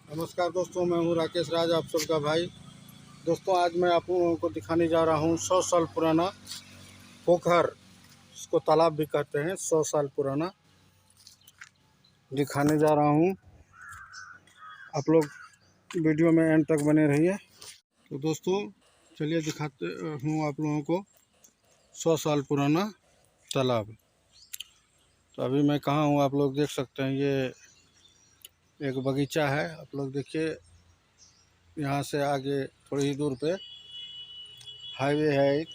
नमस्कार दोस्तों, मैं हूं राकेश राज, आप सबका भाई। दोस्तों, आज मैं आप लोगों को दिखाने जा रहा हूं 100 साल पुराना पोखर। इसको तालाब भी कहते हैं। 100 साल पुराना दिखाने जा रहा हूं। आप लोग वीडियो में एंड तक बने रहिए। तो दोस्तों, चलिए दिखाते हूं आप लोगों को 100 साल पुराना तालाब। तो अभी मैं कहाँ हूँ, आप लोग देख सकते हैं। ये एक बगीचा है। आप लोग देखिए, यहाँ से आगे थोड़ी ही दूर पे हाईवे है एक,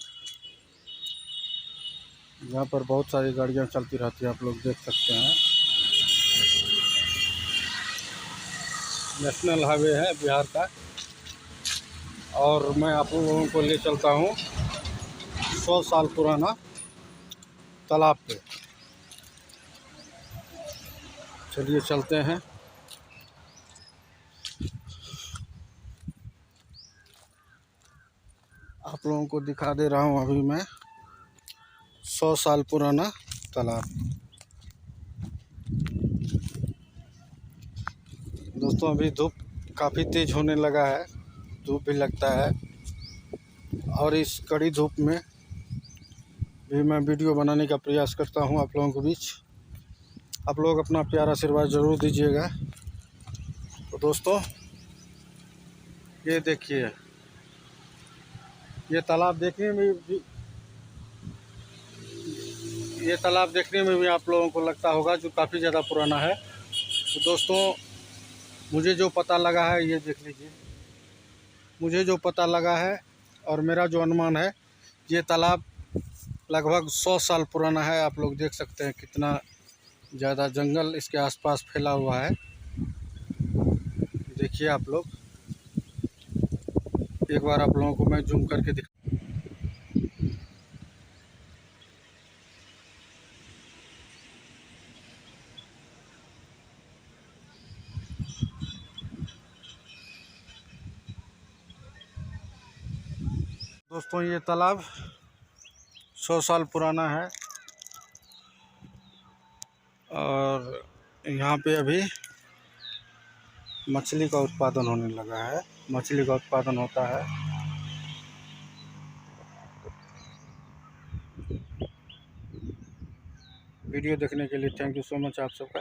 यहाँ पर बहुत सारी गाड़ियाँ चलती रहती हैं। आप लोग देख सकते हैं। नेशनल हाईवे है बिहार का। और मैं आप लोगों को ले चलता हूँ 100 साल पुराना तालाब पे। चलिए चलते हैं। आप लोगों को दिखा दे रहा हूँ अभी मैं 100 साल पुराना तालाब। दोस्तों, अभी धूप काफ़ी तेज़ होने लगा है, धूप भी लगता है। और इस कड़ी धूप में भी मैं वीडियो बनाने का प्रयास करता हूं आप लोगों के बीच। आप लोग अपना प्यार आशीर्वाद ज़रूर दीजिएगा। तो दोस्तों, ये देखिए, ये तालाब देखने में भी आप लोगों को लगता होगा जो काफ़ी ज़्यादा पुराना है। तो दोस्तों, मुझे जो पता लगा है, ये देख लीजिए। मुझे जो पता लगा है और मेरा जो अनुमान है, ये तालाब लगभग 100 साल पुराना है। आप लोग देख सकते हैं कितना ज़्यादा जंगल इसके आसपास फैला हुआ है। देखिए आप लोग, एक बार आप लोगों को मैं जूम करके दिखा। दोस्तों, ये तालाब 100 साल पुराना है और यहाँ पे अभी मछली का उत्पादन होने लगा है। मछली का उत्पादन होता है। वीडियो देखने के लिए थैंक यू सो मच आप सबका।